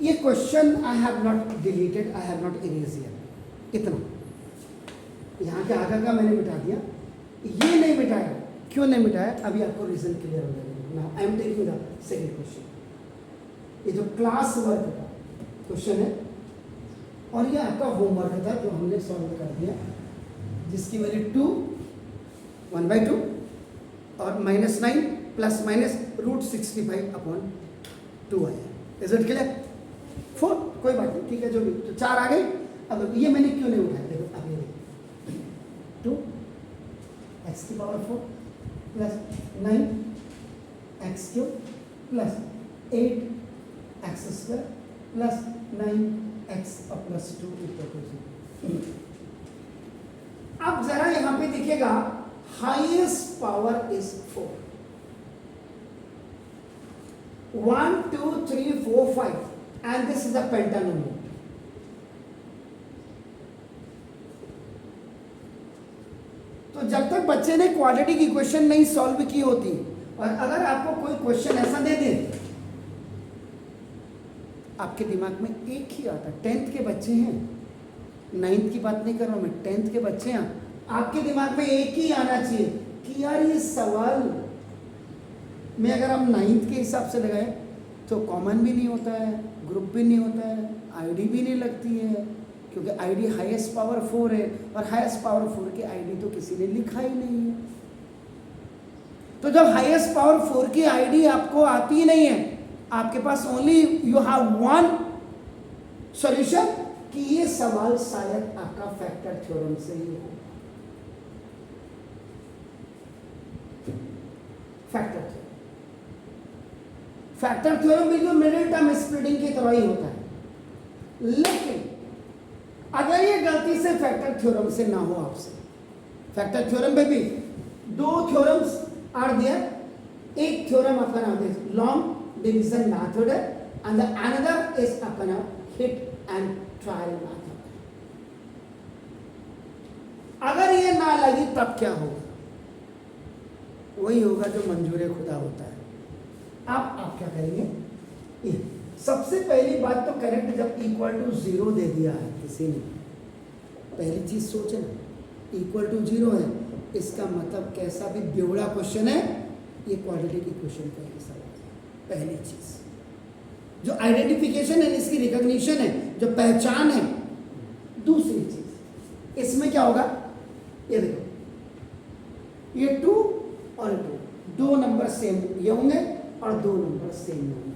ये question I have not deleted, I have not erase here, इतना यहाँ के आगे का मैंने मिटा दिया, ये नहीं मिटाया। क्यों नहीं मिटाया? अभी आपको रीजन क्लियर हो जाएगा। Now I am taking the second question. ये जो क्लास वर्क का क्वेश्चन है और ये आपका होमवर्क था जो हमने सॉल्व कर दिया, जिसकी वैल्यू 2 1/2 और -9 प्लस माइनस √65/2 आया। Is it clear? 4 कोई बात नहीं, ठीक है, जो भी, तो 4 आ गए। अब ये मैंने क्यों नहीं उठाया? देखो अब ये 2 x⁴ plus 9 x³ plus 8 x² plus 9x plus 2 = 0। अब जरा यहां पे दिखेगा highest power is 4, 1 2 3 4 5 and this is a pentanomial. तो जब तक बच्चे ने क्वाड्रेटिक इक्वेशन नहीं सॉल्व की होती, और अगर आपको कोई क्वेश्चन ऐसा दे दे, आपके दिमाग में एक ही आता है, 10th के बच्चे हैं, 9th की बात नहीं कर रहा हूं मैं, 10th के बच्चे हैं, आपके दिमाग में एक ही आना चाहिए कि यार ये सवाल में अगर हम 9th के हिसाब से लगाए तो कॉमन भी नहीं होता है, ग्रुप भी नहीं होता है, आईडी भी नहीं लगती है, क्योंकि आईडी हाईएस्ट पावर 4 है और हाईएस्ट पावर 4 की आईडी तो किसी ने लिखा ही नहीं है। तो जब हाईएस्ट पावर 4 की आईडी आपको आती ही नहीं है, आपके पास only you have one solution कि ये सवाल शायद आपका फैक्टर थ्योरम से ही हो। फैक्टर थ्योरम भी जो मिडिल टर्म स्प्लिटिंग की तरह ही होता है, लेकिन अगर ये गलती से फैक्टर थ्योरम से ना हो आपसे, फैक्टर थ्योरम में भी 2 थ्योरम्स आर देयर, एक थ्योरम अपना लॉन्ग डिवीजन मेथड है एंड द अनदर इज अपना हिट एंड ट्रायल मेथड। अगर ये ना लगी तब क्या होगा? वही होगा जो मंजूर खुदा होता है। अब आप क्या करेंगे? ये सबसे पहली बात तो करेक्ट, जब =0 दे दिया है किसी ने, पहली चीज सोचे ना, =0 है, इसका मतलब कैसा भी बेवड़ा क्वेश्चन है, ये क्वाड्रेटिक इक्वेशन का हिस्सा है। पहली चीज जो आइडेंटिफिकेशन है, इसकी रिकॉग्निशन है, जो पहचान है। दूसरी चीज इसमें क्या होगा? ये देखो, ये 2 और 2 नंबर सेम ये होंगे और 2 नंबर सेम होंगे।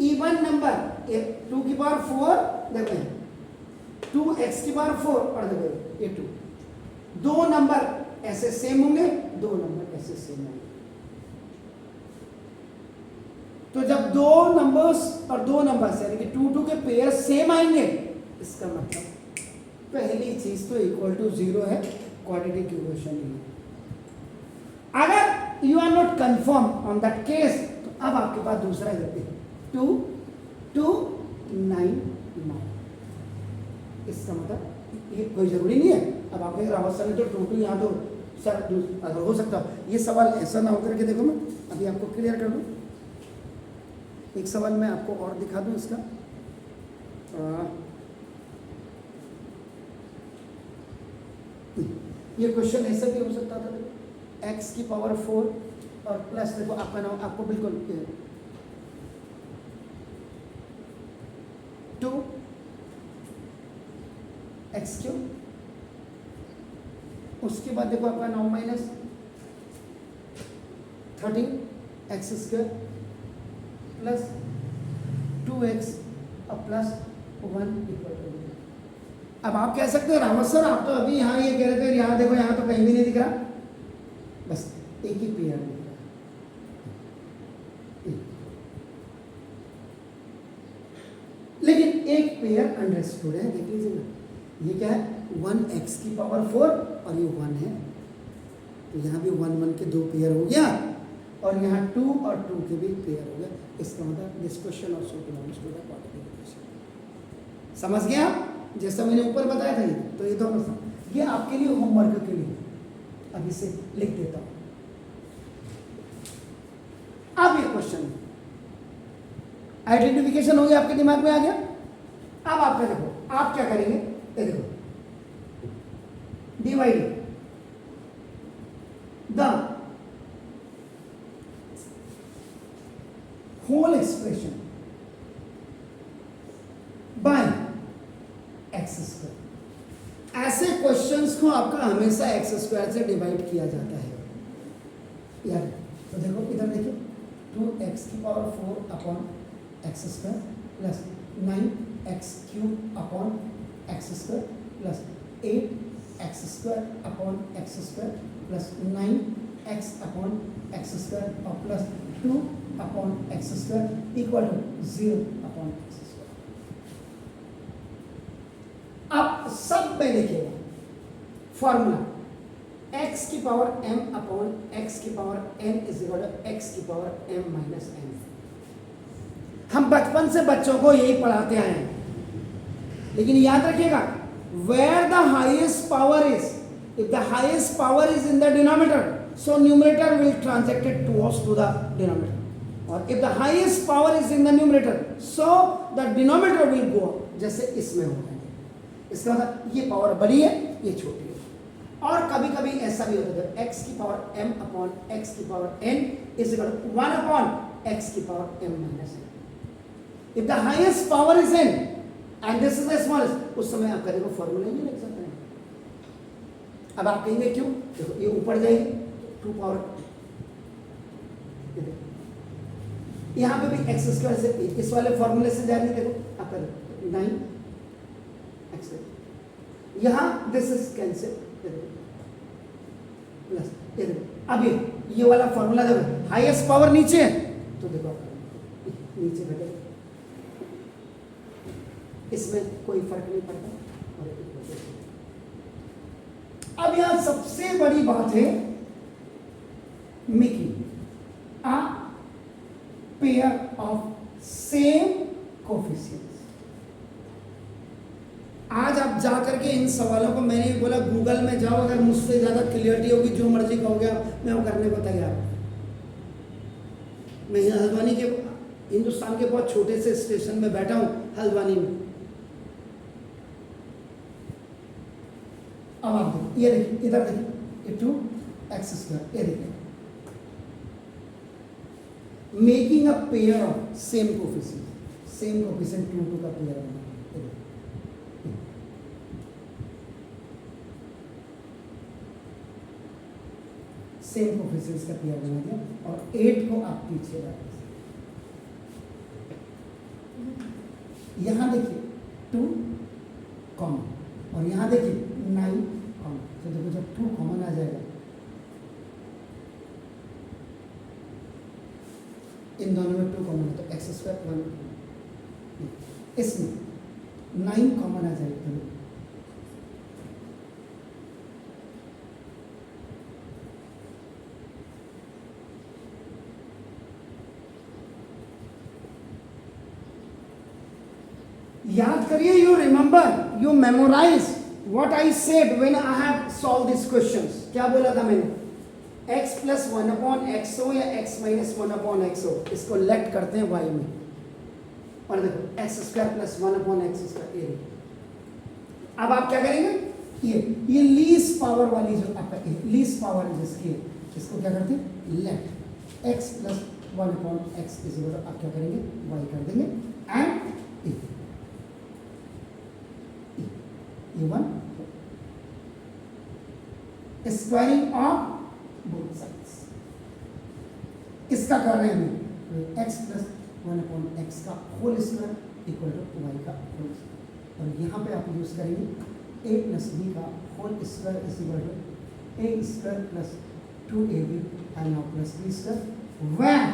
इवन नंबर 2 की पावर 4, देखो 2x⁴ और देखो ये 2, 2 नंबर ऐसे सेम होंगे, 2 नंबर ऐसे सेम होंगे। तो जब 2 नंबर्स और 2 नंबर्स यानी कि 2 के पेयर सेम आएंगे, इसका मतलब पहली चीज तो =0 है, क्वाड्रेटिक इक्वेशन है। अगर you are not confirm on that case, तो अब आपके पास दूसरा है 2 2 9 9। इसका मतलब ये कोई जरूरी नहीं है। अब आप कहेंगे रावत सर ने तो 2 यहाँ तो सर अगर हो सकता, ये सवाल ऐसा ना होकर के देखो, मैं अभी आपको क्लियर कर दूं। एक सवाल मैं आपको और दिखा दूं इसका। ये क्वेश्चन ऐसा भी हो सकता था, x⁴ और प्लस देखो आपका नाम आपको बिल्कुल 2 x³, उसके बाद देखो आपका नाम -13 x² प्लस 2x और प्लस 1 = 0। अब आप कह सकते हो रावत सर आप तो अभी यहाँ ये कह रहे थे, यहाँ देखो यहाँ तो कहीं भी नहीं दिख रहा, बस एक ही पेयर दिख रहा। लेकिन एक पेयर अंडरस्टूड है, देख लीजिए ना, ये क्या है 1x⁴ और ये 1 है, तो यहाँ भी 1 1 के 2 पेयर हो गया और यहाँ 2 और 2 के भी पेयर हो गया। इसका मतलब this question also belongs to the quadratic equation. समझ गया? जैसा मैंने ऊपर बताया था, तो ये दोनों ये आपके लिए होमवर्क के लिए अब इसे लिख देता हूं। अब ये क्वेश्चन आइडेंटिफिकेशन हो गया, आपके दिमाग में आ गया। अब आपका देखो, आप क्या करेंगे, ये देखो, divide the whole expression by X square. ऐसे क्वेश्चंस को आपका हमेशा एक्स स्क्वायर से डिवाइड किया जाता है यार। तो देखो इधर देखिए, 2x की power 4 upon x square plus 9x cube upon x square plus 8x square upon x square plus 9x upon x square और plus 2 upon x square equal to 0 upon x square. अब सब में लिखिएगा formula x की power m upon x की power n is equal to x की power m minus n। हम बचपन से बच्चों को यही पढ़ाते आए हैं, लेकिन याद रखिएगा, where the highest power is, if the highest power is in the denominator, so numerator will translated towards to the denominator, और if the highest power is in the numerator, so the denominator will go up, जैसे इसमें हो रहा है। इसका मतलब ये power बड़ी है, ये छोटी है। और कभी कभी ऐसा भी होता है, x की पावर m अपॉन x की power n is equal to 1 upon x की power m minus n। If the highest power is n and this is the smallest, उस समय आप करेंगे फॉर्मूला ये लिख सकते हैं। अब आप कहेंगे क्यों, देखो ये ऊपर जाएगी 2 पावर, यहां पे भी x स्क्वायर से इस वाले फॉर्मूले से जा रही है, देखो आप करें 9x, यहां दिस इज कैंसिल प्लस, ये देखो अब ये वाला फॉर्मूला देखो, हाईएस्ट पावर नीचे है तो देखो नीचे घटेगा, इसमें कोई फर्क नहीं पड़ता। अब यहां सबसे बड़ी बात है making a pair of same coefficients. आज आप जा करके इन सवालों को, मैंने बोला गूगल में जाओ, अगर मुझसे ज़्यादा क्लियरिटी होगी जो मर्जी कहोगे मैं वो करने को तैयार हूँ। मैं यहाँ हल्द्वानी के, हिंदुस्तान के बहुत छोटे से स्टेशन में बैठा हूँ हल्द्वानी में। अब आप देखिए, ये देखिए इधर देखिए, ये 2x स्क्वायर, ये देखिए making a pair of same coefficient 2 का पेयर है। सेम कोफिशिएंट्स का पेयर बना दिया और 8 को आप पीछे रख दीजिए। यहां देखिए 2 कॉमन और यहां देखिए 9 कॉमन, तो देखो जब 2 कॉमन आ जाएगा, इन दोनों में 2 कॉमन है तो एक्स स्क्वायर 1, इसमें 9 कॉमन आ जाएगा तो याद करिए, you remember, you memorise what I said when I have solve this questions. क्या बोला था मैंने, x प्लस 1 अपॉन एक्स हो या x माइनस 1 अपॉन एक्स हो, इसको लेट करते हैं y में, और देखो x square plus 1 upon x square. अब आप क्या करेंगे, ये लीस्ट पावर वाली जो आपका लीस्ट पावर जिसकी, इसको क्या करते हैं, let x plus 1 upon X is equal to, आप क्या करेंगे, y कर देंगे and even squaring of both sides। इसका कर रहे हैं हम x प्लस 1 अपॉन एक्स का whole square equal to y का होल स्क्वायर, और यहाँ पे आप यूज करेंगे a प्लस b का whole square is equal to a square plus 2ab and now plus b square, where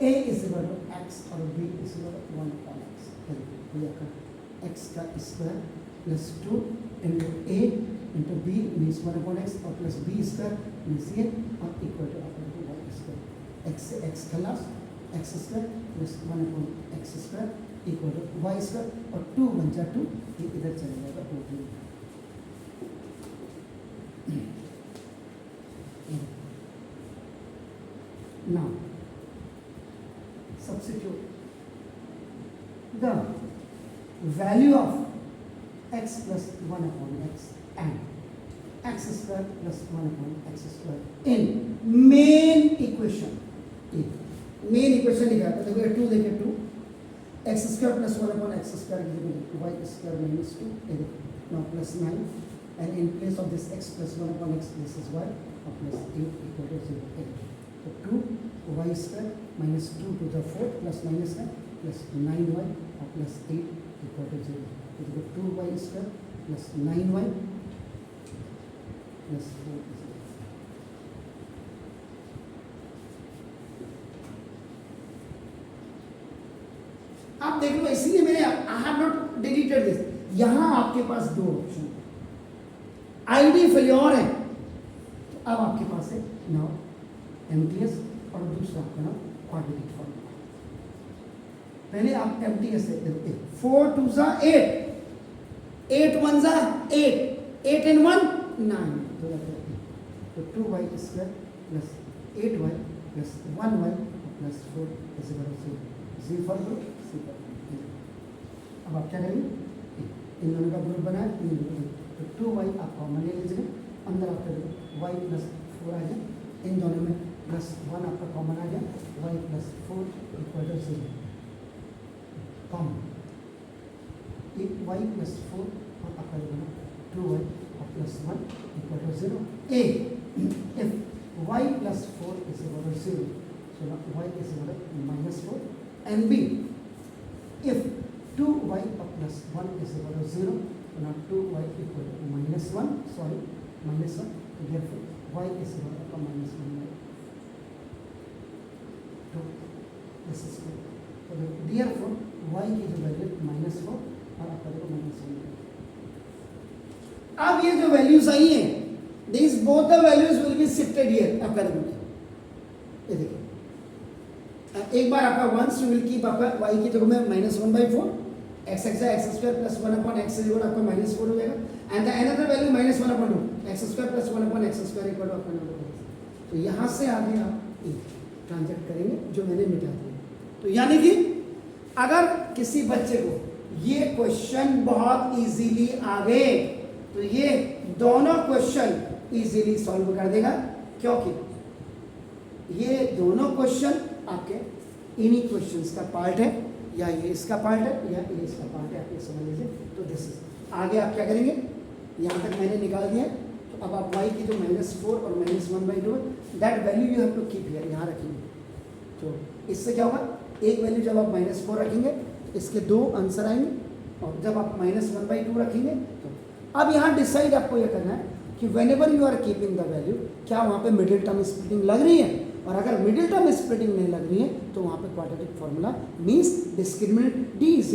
a is equal to x और b is equal to 1 upon x। x का square plus 2 into a into b means 1 upon X और plus b square means ये, और equal to y square. x से x खलास, x square plus 1 upon x square equal to y square, और 2 बन जा 2, ये इधर चले जाएगा 2। Now substitute the value of x plus 1 upon x and x square plus 1 upon x square in main equation. Main equation लिखा है, देखो 2 देखे 2 x square plus 1 upon x square is equal to y square minus 2 now plus 9 and in place of this x plus 1 upon x this is y plus 8 equal to 0. 8 so 2 y square minus 2 to the 4 plus minus 9 plus 9y plus 8 equal to 0. So 2y square plus 9y plus 4 is 0. आप देख लो, इसलिए मैंने I have not deleted this. यहां आपके पास दो option ID failure है, तो अब आपके पास है नाउ एमटीएस और दूसरा आपका नाम क्वाड्रेटिक फॉर्मूला। पहले आप एमटीएस से देखो 4 2 जा 8 8 1 जा 8 8 and 1 9 तो 2y square plus 8y plus 1y plus 4 is equal to 0 for group. अब आप क्या करेंगे, इन दोनों का ग्रुप बनाए, तो 2y आप कॉमन ले लीजिए, अंदर आपका y प्लस 4 आ जाए, इन दोनों में प्लस 1 आपका कॉमन आ गया, y plus 4 equal to 0 common, y plus 4 और आपका जो बना 2y और प्लस 1 इक्वल टू 0। ए if y plus 4 is equal to 0 so now y is equal to -4 and b if 2y plus 1 is equal to 0 so now 2y equal to -1 so therefore y is equal to -1 so this is good so therefore y की जो value -4 और आपका देखो -1। अब ये जो values आई हैं these both the values will be shifted here आपका देखो, ये देखिए एक बार आपका वंस यू विल कीप आपका y की जगह में -1/4 x square plus 1 upon x is equal to आपका -4 हो जाएगा and the another value -1/2 x square plus 1 upon x square equal to आपका नंबर। तो यहाँ से आगे आप ट्रांजेक्ट करेंगे जो मैंने मिटा दिया। तो यानी कि अगर किसी बच्चे को ये क्वेश्चन बहुत इजीली आ गए तो ये दोनों क्वेश्चन इजीली सॉल्व कर देगा, क्योंकि ये दोनों क्वेश्चन आपके इन्हीं क्वेश्चंस का पार्ट है, या ये इसका पार्ट है या ये इसका पार्ट है, आप ये समझ लीजिए। तो दिस इज आगे आप क्या करेंगे, यहाँ तक मैंने निकाल दिया, तो अब आप y की जो -4 और -1/2 that value you have to keep here, यहाँ रखेंगे। तो इससे क्या होगा, एक वैल्यू जब आप -4 रखेंगे तो इसके दो आंसर आएंगे, और जब आप -1/2 रखेंगे तो अब यहाँ डिसाइड आपको यह करना है कि whenever you are keeping the value, क्या वहाँ पे मिडिल टर्म स्प्लिटिंग लग रही है, और अगर मिडिल टर्म स्प्लिटिंग नहीं लग रही है तो वहाँ पे quadratic formula means discriminant d =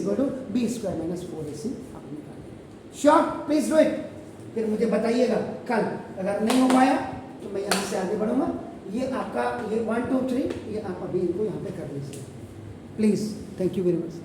b² - 4ac आप निकालेंगे। श्योर, प्लीज डू इट, फिर मुझे बताइएगा कल। अगर नहीं हो पाया तो मैं यहाँ से आगे बढ़ूंगा। ये आपका ये 1 2 3 ये आप अभी इनको यहाँ पे कर लीजिए please. Thank you very much.